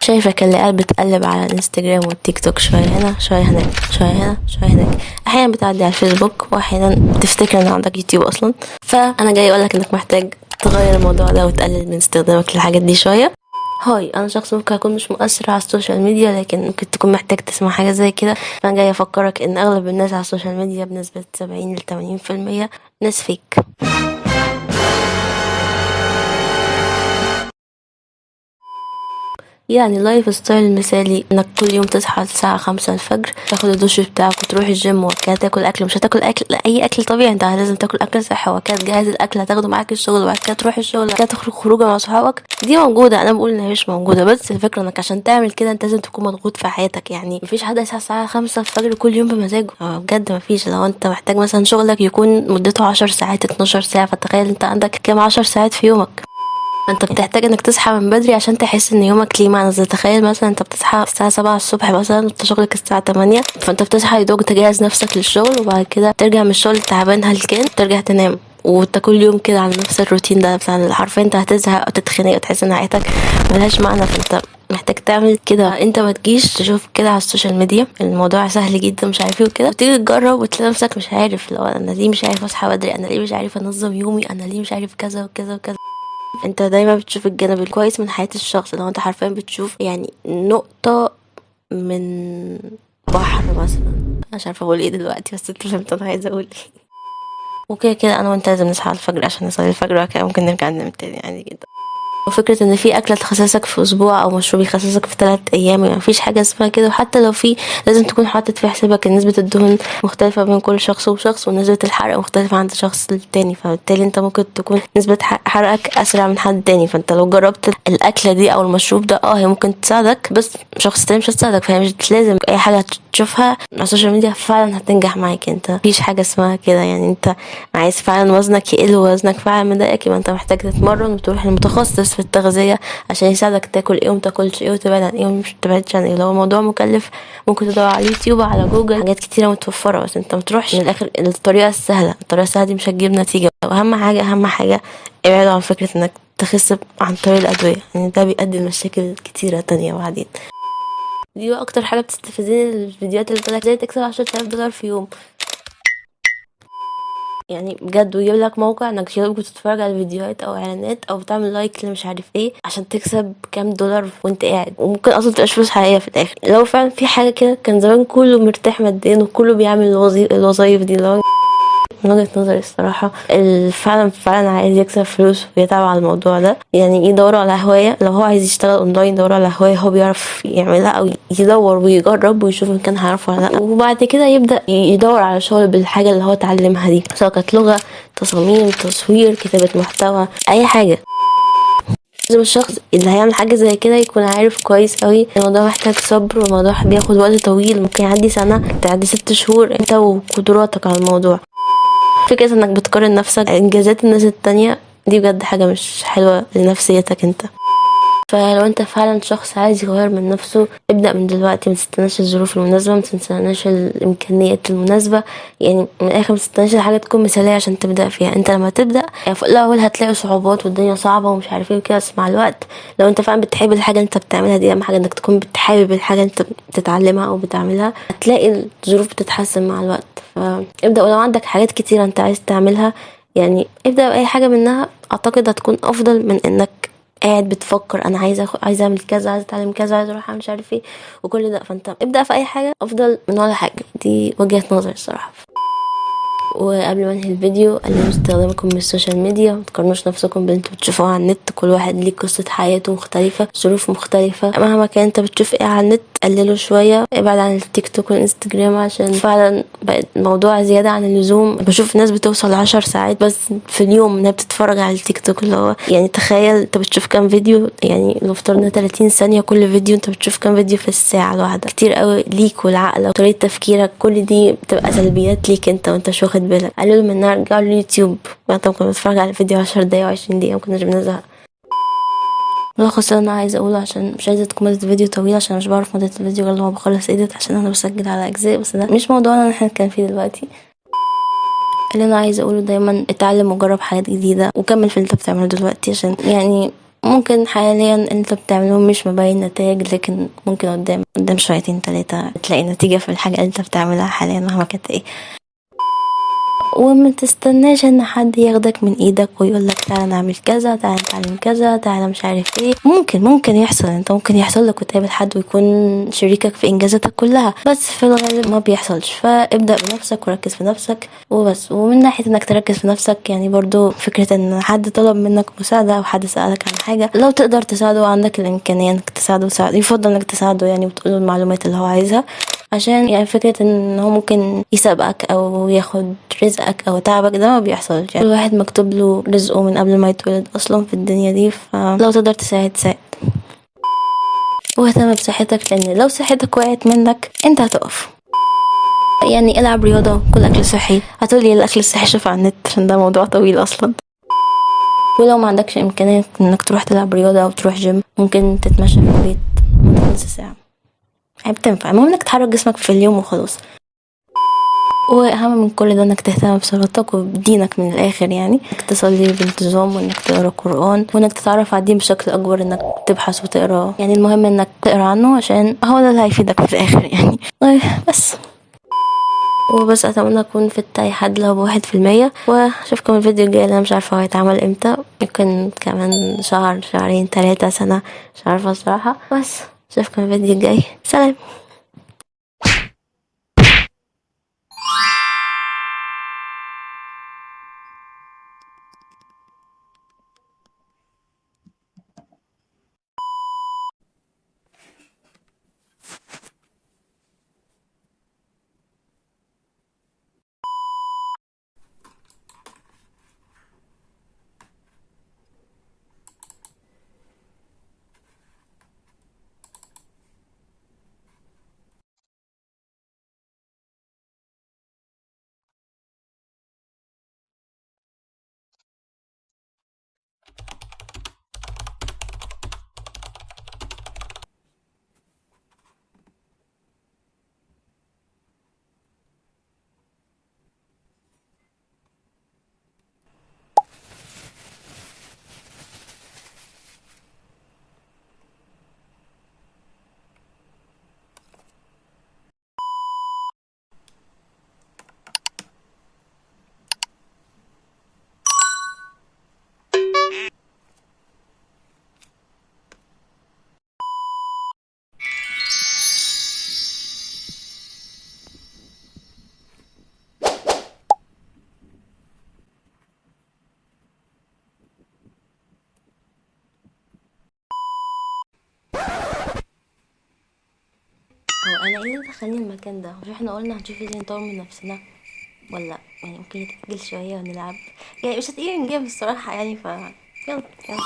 شايفك اللي قاعد بتقلب على الانستجرام والتيك توك، شويه هنا شويه هناك شويه هنا شويه هناك، احيانا بتعدي على الفيسبوك واحيانا تفتكر ان عندك يوتيوب اصلا. فانا جاي اقولك انك محتاج تغير الموضوع ده وتقلل من استخدامك للحاجات دي شويه. هاي، انا شخص ممكن اكون مش مؤثر على السوشيال ميديا، لكن ممكن تكون محتاج تسمع حاجه زي كده. فانا جاي افكرك ان اغلب الناس على السوشيال ميديا بنسبه 70 ل 80% ناس فيك. يعني اللايف ستايل المثالي انك كل يوم تصحى الساعة 5 الفجر، تاخد الدش بتاعك وتروح الجيم، وكده تاكل اكل. مش هتاكل اكل اي اكل طبيعي، انت لازم تاكل اكل صحي، وكده تجهز الاكل هتاخده معاك الشغل، وبعد كده تروح الشغل، وبعد كده تخرج خروجه مع صحابك. دي موجودة، انا بقول انها مش موجودة، بس الفكرة انك عشان تعمل كده انت لازم تكون مضغوط في حياتك. يعني مفيش حد يصحى الساعة 5 الفجر كل يوم بمزاجه، بجد مفيش. لو انت محتاج مثلا شغلك يكون مدته 10 ساعات 12 ساعة، فتخيل انت عندك كام 10 ساعات في يومك. انت بتحتاج انك تصحى من بدري عشان تحس ان يومك ليه معنى. زي تخيل مثلا انت بتصحى الساعة 7 الصبح مثلا، وانت شغلك الساعة 8، فانت بتصحى يدوق تجهز نفسك للشغل، وبعد كده ترجع من الشغل تعبان هلكان، ترجع تنام. وانت كل يوم كده على نفس الروتين ده، حرفيا انت هتزهق وتتخنق وتحس ان حياتك ملهاش معنى. فانت محتاج تعمل كده. انت ما تجيش تشوف كده على السوشيال ميديا الموضوع سهل جدا مش عارف ايه وكده، وتيجي تجرب وتلاقي نفسك مش عارف. لو انا ليه مش عارف اصحى بدري، انا ليه مش عارف انظم يومي، انا ليه مش عارف كذا وكذا وكذا. انت دايما بتشوف الجانب الكويس من حياة الشخص، لو انت حرفيا بتشوف يعني نقطة من بحر مثلا. مش عارفة اقول ايه دلوقتي، بس انت فهمت انا عايزة اقول ايه. وكده كده انا وانت لازم نصحى الفجر عشان نصلي الفجر، وبعد كده ممكن نرجع ننام تاني عادي جدا. وفكرة ان في اكلة تخسسك في اسبوع او مشروب يخسسك في 3 ايام، يعني مفيش حاجة اسمها كده. وحتى لو في، لازم تكون حاطط في حسابك ان نسبة الدهن مختلفة بين كل شخص وشخص، ونسبة الحرق مختلفة عند شخص للتاني، فبالتالي انت ممكن تكون نسبة حرقك اسرع من حد تاني. فانت لو جربت الاكلة دي او المشروب ده هي ممكن تساعدك، بس شخص تاني مش هتساعدك. فهي مش لازم اي حاجة تشوفها على السوشيال ميديا فعلا هتنجح معاك. انت مفيش حاجة اسمها كده. يعني انت عايز فعلا وزنك يقل ووزنك فعلا مضايقك، يبقى انت محتاج تتمرن وتروح لمتخصص في التغذية عشان يساعدك تاكل ايه ومتاكلش ايه، وتبعد عن ايه ومش تبعدش عن ايه. لو الموضوع مكلف ممكن تدور على اليوتيوب على جوجل، حاجات كتيرة متوفرة، بس انت متروحش من الاخر الطريقة السهلة. الطريقة السهلة دي مش هتجيب نتيجة. اهم حاجة ابعد عن فكرة انك تخس عن طريق الادوية، يعني ده بيؤدي لمشاكل كتيرة تانية بعدين. دي بقى اكتر حاجة بتستفزني، الفيديوهات اللي بتقولك ازاي تكسب 10,000 دولار في يوم. يعني بجد، ويجيب لك موقع انك ممكن تتفرج على فيديوهات او اعلانات او تعمل لايك اللي مش عارف ايه عشان تكسب كام دولار وانت قاعد، وممكن اصلا تبقاش فلوس حقيقيه في الاخر. لو فعلا في حاجه كده كان زمان كله مرتاح ماديا وكله بيعمل الوظايف دي. لو من وجهة نظري الصراحة فعلا عايز يكسب فلوس ويتعب على الموضوع ده، يعني يدوروا على هواية. لو هو عايز يشتغل اونلاين يدوروا على هواية هو بيعرف يعملها، او يدور ويجرب ويشوف ان كان هيعرف ولا لا، وبعد كده يبدأ يدور على شغل بالحاجة اللي هو اتعلمها دي، سواء كانت لغة، تصاميم، تصوير، كتابة محتوى، اي حاجة. لازم الشخص اللي هيعمل حاجة زي كده يكون عارف كويس قوي الموضوع محتاج صبر، والموضوع بياخد وقت طويل، ممكن يعدي سنة، تعدي 6 شهور انت وقدراتك على الموضوع. فكرة انك بتقارن نفسك انجازات الناس التانية دي بجد حاجة مش حلوة لنفسيتك انت. فلو انت فعلا شخص عايز يغير من نفسه، ابدأ من دلوقتي. متستناش الظروف المناسبة، متستناش الامكانيات المناسبة، يعني من الاخر متستناش الحاجة تكون مثالية عشان تبدأ فيها. انت لما تبدأ يعني في الاول هتلاقي صعوبات والدنيا صعبة ومش عارف ايه وكده، بس مع الوقت لو انت فعلا بتحب الحاجة انت بتعملها، دي اهم حاجة، انك تكون بتحابب الحاجة انت بتتعلمها او بتعملها، هتلاقي الظروف بتتحسن مع الوقت. فابدأ. ولو عندك حاجات كتيرة انت عايز تعملها، يعني ابدأ بأي حاجة منها، اعتقد هتكون افضل من انك قاعد بتفكر انا عايز اعمل كذا، عايز اتعلم كذا، عايز اروح مش عارف ايه وكل ده. فانت ابدأ في اي حاجة افضل من ولا حاجة. دي وجهة نظري الصراحة. وقبل ما انهي الفيديو، قللوا استخدامكم من السوشيال ميديا، متقارنوش نفسكم باللي انتوا بتشوفوه على النت. كل واحد ليه قصة حياته مختلفة، ظروف مختلفة. مهما كان انت بتشوف ايه على النت قلله شوية، ابعد عن التيك توك والانستجرام عشان فعلا بقت موضوع زيادة عن اللزوم. بشوف ناس بتوصل 10 ساعات بس في اليوم انها بتتفرج على التيك توك، اللي هو يعني تخيل انت بتشوف كام فيديو. يعني لو افترضنا 30 ثانية كل فيديو، انت بتشوف كام فيديو في الساعة الواحدة؟ كتير قوي ليك والعقل وطريقة تفكيرك، كل دي بتبقى سلبيات ليك انت وانت مش واخد بالك. قللوا منها، رجعوا لليوتيوب. مثلا كنا بنتفرج على الفيديو 10 دقايق و20 دقيقة مكناش بنزهق. ملخص اللي انا عايزه اقوله، عشان مش عايزه تكون مدة الفيديو طويله، عشان مش بعرف مدة الفيديو غير لما بخلص ايديت، عشان انا بسجل على اجزاء، بس ده مش موضوعنا اللي احنا نتكلم فيه دلوقتي. اللي انا عايزه اقوله دايما اتعلم وجرب حاجات جديده، وكمل في اللي انت بتعمله دلوقتي، عشان يعني ممكن حاليا انت بتعمله مش مبين نتائج، لكن ممكن قدام شويتين 3 تلاقي نتيجة في الحاجة اللي انت بتعملها حاليا مهما كانت ايه. وما تستناش ان حد ياخدك من ايدك ويقولك تعالى نعمل كذا، تعالى نتعلم كذا، تعالى مش عارف ايه. ممكن يحصل، انت ممكن يحصل لك وتقابل حد ويكون شريكك في انجازاتك كلها، بس في الغالب ما بيحصلش. فابدأ بنفسك وركز في نفسك وبس. ومن ناحية انك تركز في نفسك، يعني برضو فكرة ان حد طلب منك مساعدة او حد سألك عن حاجة، لو تقدر تساعده وعندك الامكانية انك تساعده، يفضل انك تساعده يعني، وتقوله المعلومات اللي هو عايزها، عشان يعني فكرة ان هو ممكن يسابقك او ياخد رزقك او تعبك ده ما بيحصلش. يعني الواحد مكتوب له رزقه من قبل ما يتولد اصلا في الدنيا دي، فلو تقدر تساعد ساعد. واهتم بصحتك، لان لو صحتك وقعت منك انت هتقف. يعني العب رياضة، كل اكل صحي. هتقولي الاكل الصحي شوف على النت عشان ده موضوع طويل اصلا. ولو ما عندكش امكانية انك تروح تلعب رياضة او تروح جيم، ممكن تتمشى في البيت مدة نص ساعة، يعني بتنفع. المهم انك تحرك جسمك في اليوم وخلاص. واهم من كل ده انك تهتم بصلاتك وبدينك من الاخر، يعني انك تصلي بانتظام، وانك تقرا قرآن، وانك تتعرف على الدين بشكل اكبر، انك تبحث وتقرا. يعني المهم انك تقرا عنه عشان هو ده اللي هيفيدك في الاخر يعني. طيب بس. وبس اتمنى اكون فدت اي حد لو ب1%. واشوفكم الفيديو الجاي اللي انا مش عارفه هو هيتعمل امتى، يمكن كمان شهر، شهرين، 3 سنة، مش عارفه الصراحه. بس اشوفكم الفيديو الجاي، سلام. هو انا ايه اللي دخلني المكان ده؟ مش احنا قلنا هنشوف ازاي نطور من نفسنا؟ ولا يعني ممكن يتأجل شوية ونلعب؟ يعني مش هتيجي نجيب الصراحة يعني، يلا يلا.